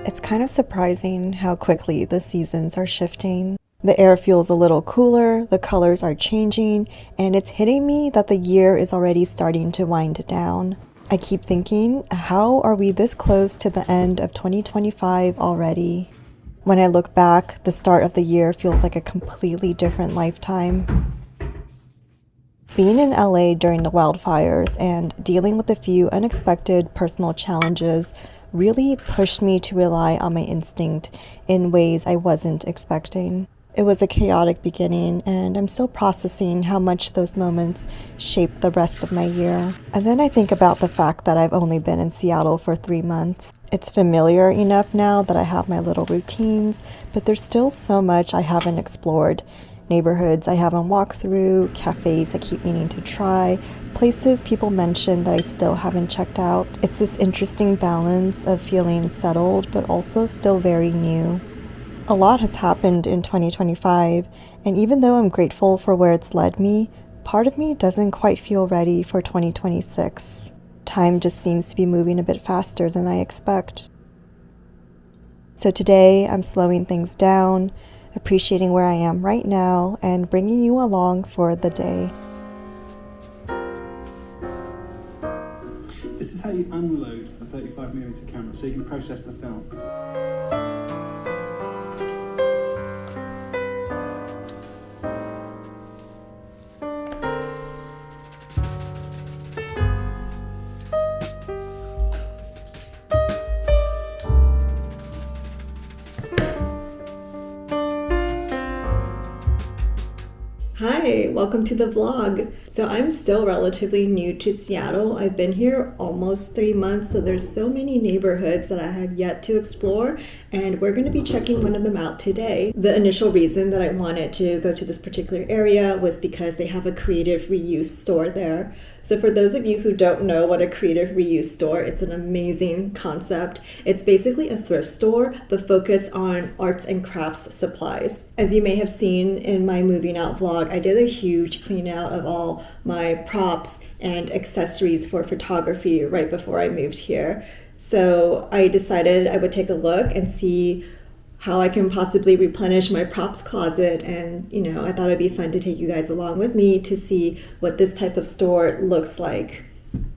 It's kind of surprising how quickly the seasons are shifting. The air feels a little cooler, the colors are changing, and it's hitting me that the year is already starting to wind down. I keep thinking, how are we this close to the end of 2025 already? When I look back, the start of the year feels like a completely different lifetime. Being in LA during the wildfires and dealing with a few unexpected personal challenges really pushed me to rely on my instinct in ways I wasn't expecting. It was a chaotic beginning, and I'm still processing how much those moments shaped the rest of my year. And then I think about the fact that I've only been in Seattle for 3 months. It's familiar enough now that I have my little routines, but there's still so much I haven't explored. Neighborhoods I haven't walked through, cafes I keep meaning to try, places people mention that I still haven't checked out. It's this interesting balance of feeling settled but also still very new. A lot has happened in 2025, and even though I'm grateful for where it's led me, part of me doesn't quite feel ready for 2026. Time just seems to be moving a bit faster than I expect. So today I'm slowing things down, appreciating where I am right now, and bringing you along for the day. This is how you unload a 35mm camera so you can process the film. Hi, welcome to the vlog. So I'm still relatively new to Seattle. I've been here almost 3 months, so there's so many neighborhoods that I have yet to explore, and we're going to be checking one of them out today. The initial reason that I wanted to go to this particular area was because they have a creative reuse store there. So for those of you who don't know what a creative reuse store, it's an amazing concept. It's basically a thrift store, but focused on arts and crafts supplies. As you may have seen in my moving out vlog, I did a huge clean out of all my props and accessories for photography right before I moved here. So I decided I would take a look and see how I can possibly replenish my props closet, and I thought it'd be fun to take you guys along with me to see what this type of store looks like.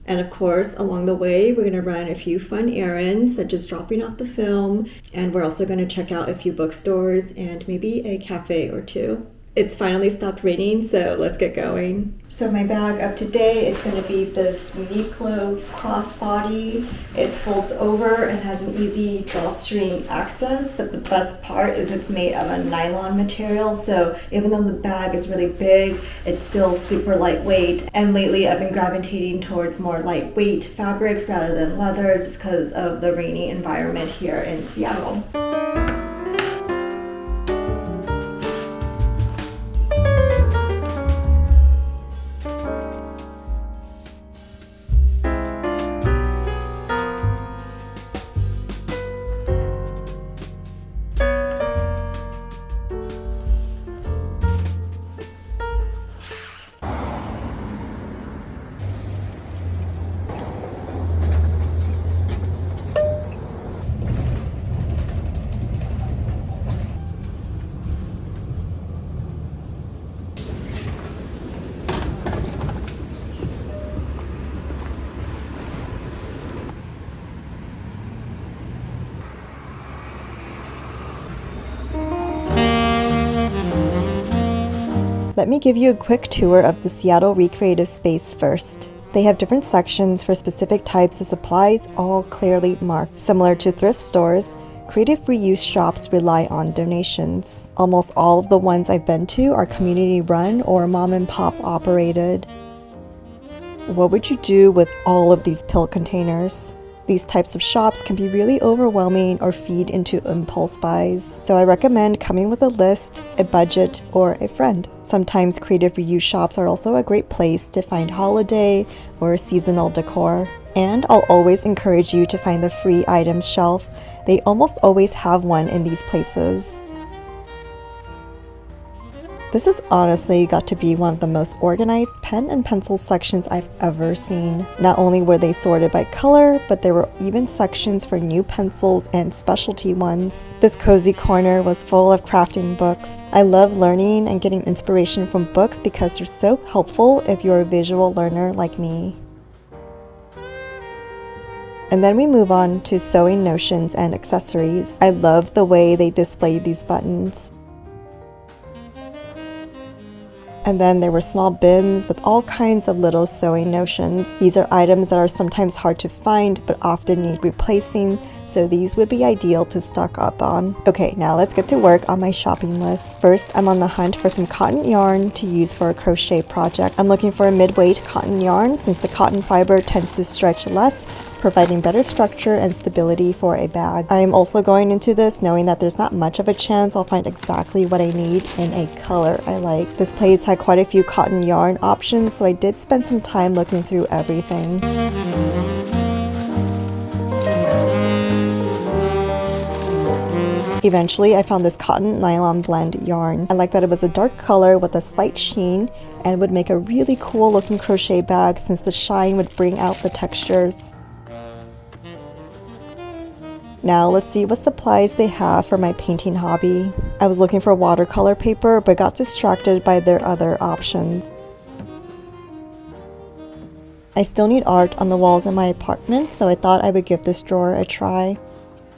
And of course, along the way, we're going to run a few fun errands, such as dropping off the film, and we're also going to check out a few bookstores and maybe a cafe or two. It's finally stopped raining, so let's get going. So my bag of today is going to be this Uniqlo crossbody. It folds over and has an easy drawstring access, but the best part is it's made of a nylon material, so even though the bag is really big, it's still super lightweight. And lately I've been gravitating towards more lightweight fabrics rather than leather, just because of the rainy environment here in Seattle. Let me give you a quick tour of the Seattle ReCreative space first. They have different sections for specific types of supplies, all clearly marked. Similar to thrift stores, creative reuse shops rely on donations. Almost all of the ones I've been to are community run or mom and pop operated. What would you do with all of these pill containers? These types of shops can be really overwhelming or feed into impulse buys, so I recommend coming with a list, a budget, or a friend. Sometimes creative reuse shops are also a great place to find holiday or seasonal decor. And I'll always encourage you to find the free items shelf. They almost always have one in these places. This has honestly got to be one of the most organized pen and pencil sections I've ever seen. Not only were they sorted by color, but there were even sections for new pencils and specialty ones. This cozy corner was full of crafting books. I love learning and getting inspiration from books because they're so helpful if you're a visual learner like me. And then we move on to sewing notions and accessories. I love the way they displayed these buttons. And then there were small bins with all kinds of little sewing notions. These are items that are sometimes hard to find but often need replacing, so these would be ideal to stock up on. Okay, now let's get to work on my shopping list. First, I'm on the hunt for some cotton yarn to use for a crochet project. I'm looking for a mid-weight cotton yarn since the cotton fiber tends to stretch less, providing better structure and stability for a bag. I am also going into this knowing that there's not much of a chance I'll find exactly what I need in a color I like. This place had quite a few cotton yarn options, so I did spend some time looking through everything. Eventually, I found this cotton nylon blend yarn. I like that it was a dark color with a slight sheen and would make a really cool looking crochet bag since the shine would bring out the textures. Now let's see what supplies they have for my painting hobby. I was looking for watercolor paper but got distracted by their other options. I still need art on the walls in my apartment, so I thought I would give this drawer a try.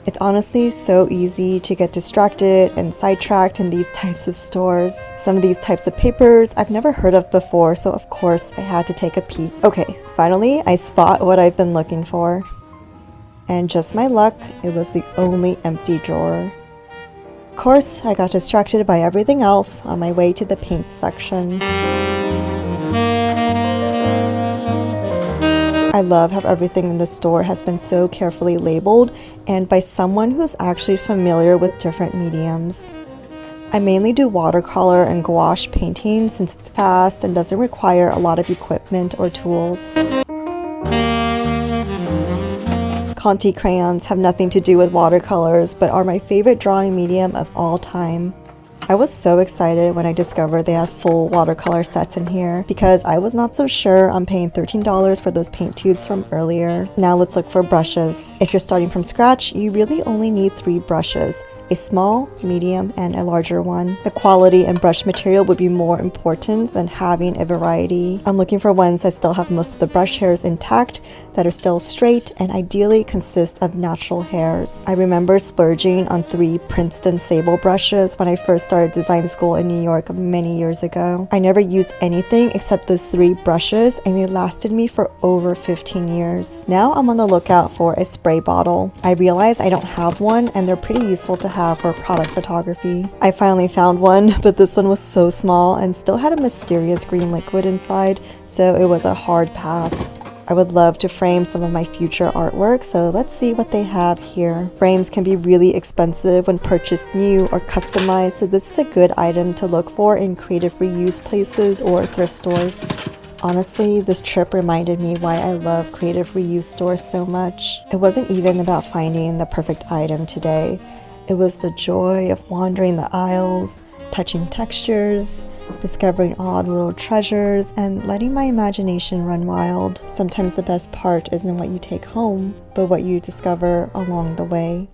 It's honestly so easy to get distracted and sidetracked in these types of stores. Some of these types of papers I've never heard of before, so of course I had to take a peek. Okay, finally I spot what I've been looking for. And just my luck, it was the only empty drawer. Of course, I got distracted by everything else on my way to the paint section. I love how everything in the store has been so carefully labeled and by someone who's actually familiar with different mediums. I mainly do watercolor and gouache painting since it's fast and doesn't require a lot of equipment or tools. Conti crayons have nothing to do with watercolors, but are my favorite drawing medium of all time. I was so excited when I discovered they had full watercolor sets in here because I was not so sure on paying $13 for those paint tubes from earlier. Now let's look for brushes. If you're starting from scratch, you really only need 3 brushes. A small, medium, and a larger one. The quality and brush material would be more important than having a variety. I'm looking for ones that still have most of the brush hairs intact, that are still straight, and ideally consist of natural hairs. I remember splurging on 3 Princeton sable brushes when I first started design school in New York many years ago. I never used anything except those 3 brushes, and they lasted me for over 15 years. Now I'm on the lookout for a spray bottle. I realize I don't have one, and they're pretty useful to have for product photography. I finally found one, but this one was so small and still had a mysterious green liquid inside, so it was a hard pass. I would love to frame some of my future artwork, so let's see what they have here. Frames can be really expensive when purchased new or customized, so this is a good item to look for in creative reuse places or thrift stores. Honestly, this trip reminded me why I love creative reuse stores so much. It wasn't even about finding the perfect item today. It was the joy of wandering the aisles, touching textures, discovering odd little treasures, and letting my imagination run wild. Sometimes the best part isn't what you take home, but what you discover along the way.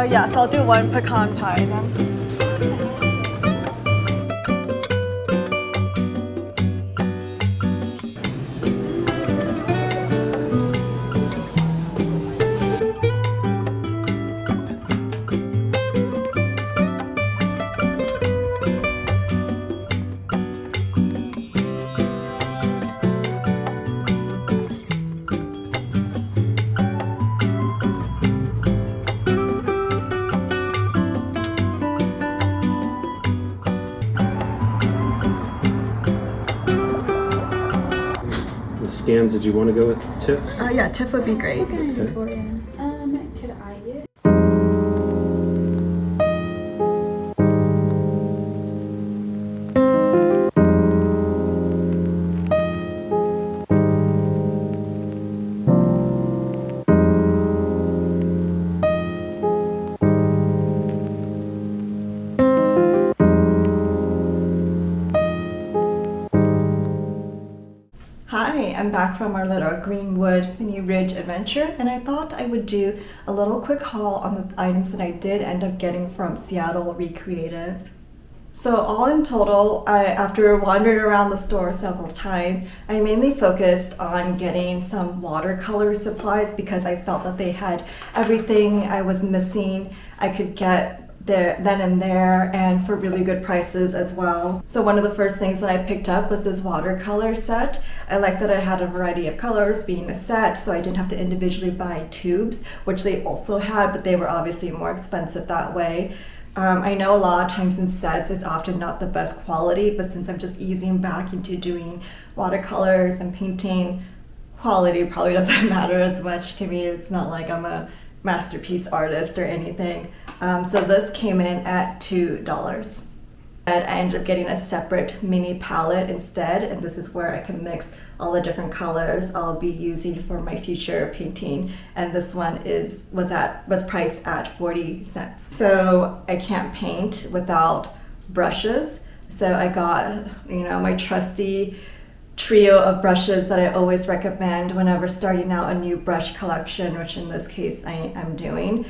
yeah, so I'll do one pecan pie then. Scans, did you want to go with TIFF? Yeah, TIFF would be great. Okay. Could I get? Hi, I'm back from our little Greenwood Phinney Ridge adventure, and I thought I would do a little quick haul on the items that I did end up getting from Seattle ReCreative. So all in total, after wandering around the store several times, I mainly focused on getting some watercolor supplies because I felt that they had everything I was missing. I could get there then and there, and for really good prices as well. So one of the first things that I picked up was this watercolor set. I like that I had a variety of colors being a set, so I didn't have to individually buy tubes, which they also had, but they were obviously more expensive that way. I know a lot of times in sets it's often not the best quality, but since I'm just easing back into doing watercolors and painting, quality probably doesn't matter as much to me. It's not like I'm a masterpiece artist or anything. So this came in at $2. And I ended up getting a separate mini palette instead, and this is where I can mix all the different colors I'll be using for my future painting. And this one was priced at 40 cents. So I can't paint without brushes. So I got, my trusty trio of brushes that I always recommend whenever starting out a new brush collection, which in this case I am doing.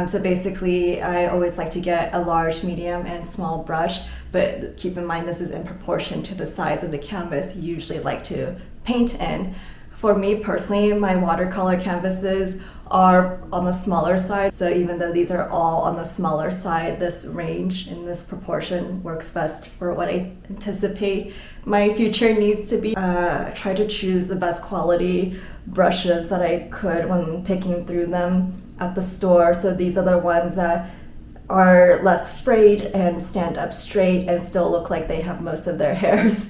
So basically I always like to get a large, medium, and small brush, but keep in mind this is in proportion to the size of the canvas you usually like to paint in. For me personally, my watercolor canvases are on the smaller side, so even though these are all on the smaller side, this range in this proportion works best for what I anticipate my future needs to be. I try to choose the best quality brushes that I could when picking through them at the store. So these are the ones that are less frayed and stand up straight and still look like they have most of their hairs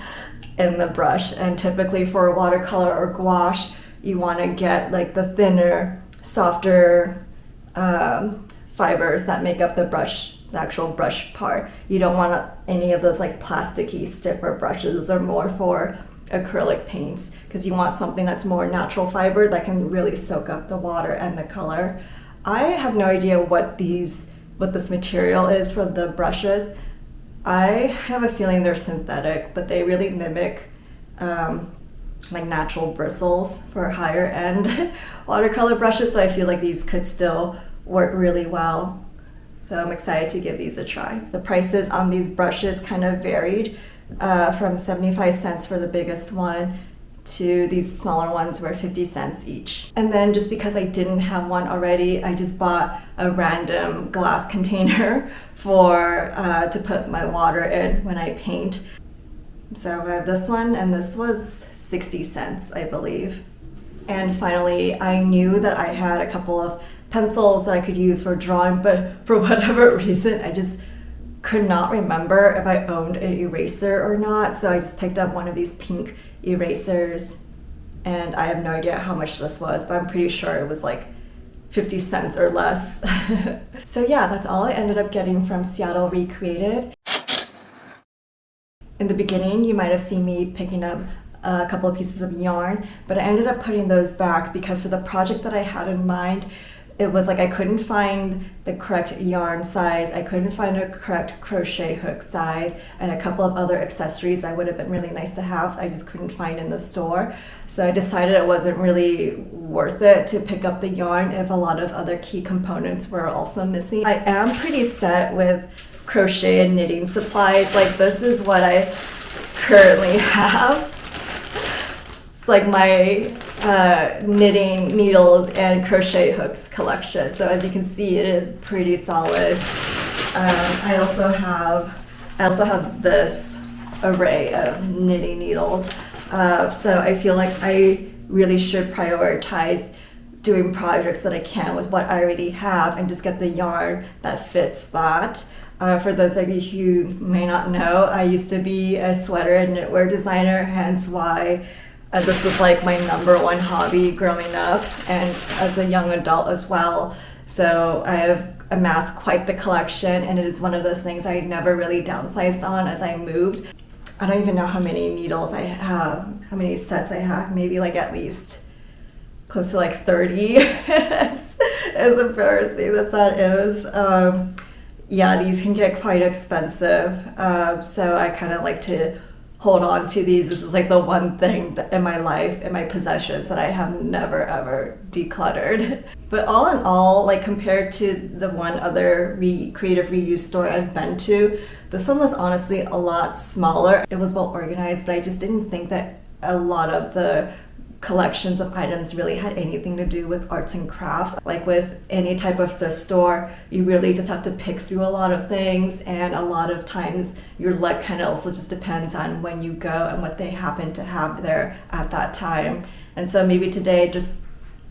in the brush. And typically for watercolor or gouache, you want to get like the thinner, softer fibers that make up the actual brush part. You don't want any of those like plasticky, stiffer brushes. Those are more for acrylic paints because you want something that's more natural fiber that can really soak up the water and the color. I have no idea what this material is for the brushes. I have a feeling they're synthetic, but they really mimic like natural bristles for higher end watercolor brushes, so I feel like these could still work really well. So I'm excited to give these a try. The prices on these brushes kind of varied from 75 cents for the biggest one to these smaller ones were 50 cents each. And then just because I didn't have one already, I just bought a random glass container for to put my water in when I paint. So I have this one, and this was 60 cents, I believe. And finally, I knew that I had a couple of pencils that I could use for drawing, but for whatever reason, I just could not remember if I owned an eraser or not. So I just picked up one of these pink erasers, and I have no idea how much this was, but I'm pretty sure it was like 50 cents or less. So yeah, that's all I ended up getting from Seattle ReCreative. In the beginning, you might have seen me picking up a couple of pieces of yarn, but I ended up putting those back because for the project that I had in mind, it was like I couldn't find the correct yarn size, I couldn't find a correct crochet hook size, and a couple of other accessories that would have been really nice to have, I just couldn't find in the store. So I decided it wasn't really worth it to pick up the yarn if a lot of other key components were also missing. I am pretty set with crochet and knitting supplies. Like, this is what I currently have. It's like my knitting needles and crochet hooks collection. So as you can see, it is pretty solid. I also have this array of knitting needles. So I feel like I really should prioritize doing projects that I can with what I already have and just get the yarn that fits that. For those of you who may not know, I used to be a sweater and knitwear designer, hence why this was like my #1 hobby growing up and as a young adult as well. So I have amassed quite the collection, and it is one of those things I never really downsized on as I moved. I don't even know how many needles I have, how many sets I have, maybe like at least close to like 30, as embarrassing as that is. Yeah, these can get quite expensive, so I kind of like to hold on to these. This is like the one thing that in my life, in my possessions, that I have never ever decluttered. But all in all, like compared to the one other creative reuse store I've been to, this one was honestly a lot smaller. It was well organized, but I just didn't think that a lot of the collections of items really had anything to do with arts and crafts. Like with any type of thrift store, you really just have to pick through a lot of things, and a lot of times your luck kind of also just depends on when you go and what they happen to have there at that time. And so maybe today just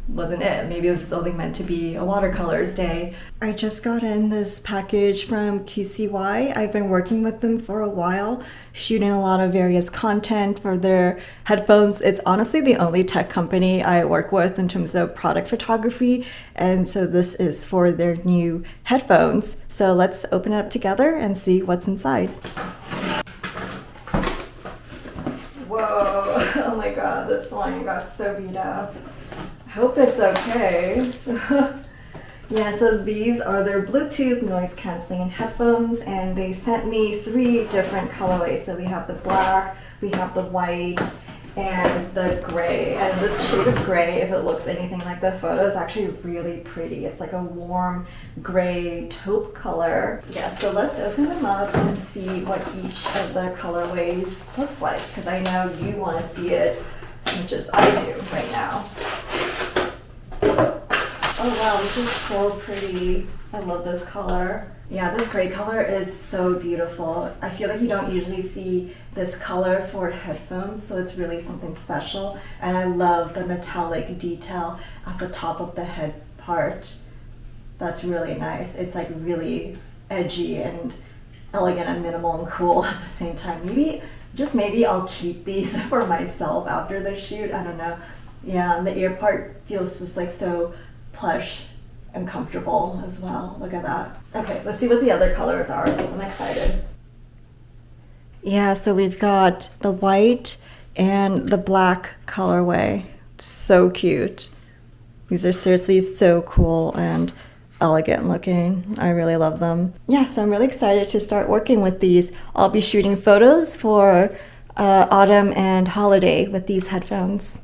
wasn't it. Maybe it was only meant to be a watercolors day. I just got in this package from QCY. I've been working with them for a while, shooting a lot of various content for their headphones. It's honestly the only tech company I work with in terms of product photography, and so this is for their new headphones. So let's open it up together and see what's inside. Whoa, oh my god, this line got so beat up. I hope it's okay. Yeah, so these are their Bluetooth noise canceling headphones, and they sent me 3 different colorways. So we have the black, we have the white, and the gray. And this shade of gray, if it looks anything like the photo, is actually really pretty. It's like a warm gray taupe color. Yeah, so let's open them up and see what each of the colorways looks like, because I know you want to see it as much as I do right now. Oh wow, this is so pretty. I love this color. Yeah, this gray color is so beautiful. I feel like you don't usually see this color for headphones, so it's really something special. And I love the metallic detail at the top of the head part. That's really nice. It's like really edgy and elegant and minimal and cool at the same time. Maybe I'll keep these for myself after the shoot. I don't know. Yeah, and the ear part feels just like so plush and comfortable as well. Look at that. Okay, let's see what the other colors are. I'm excited. Yeah, so we've got the white and the black colorway. So cute. These are seriously so cool and elegant looking. I really love them. Yeah, so I'm really excited to start working with these. I'll be shooting photos for autumn and holiday with these headphones.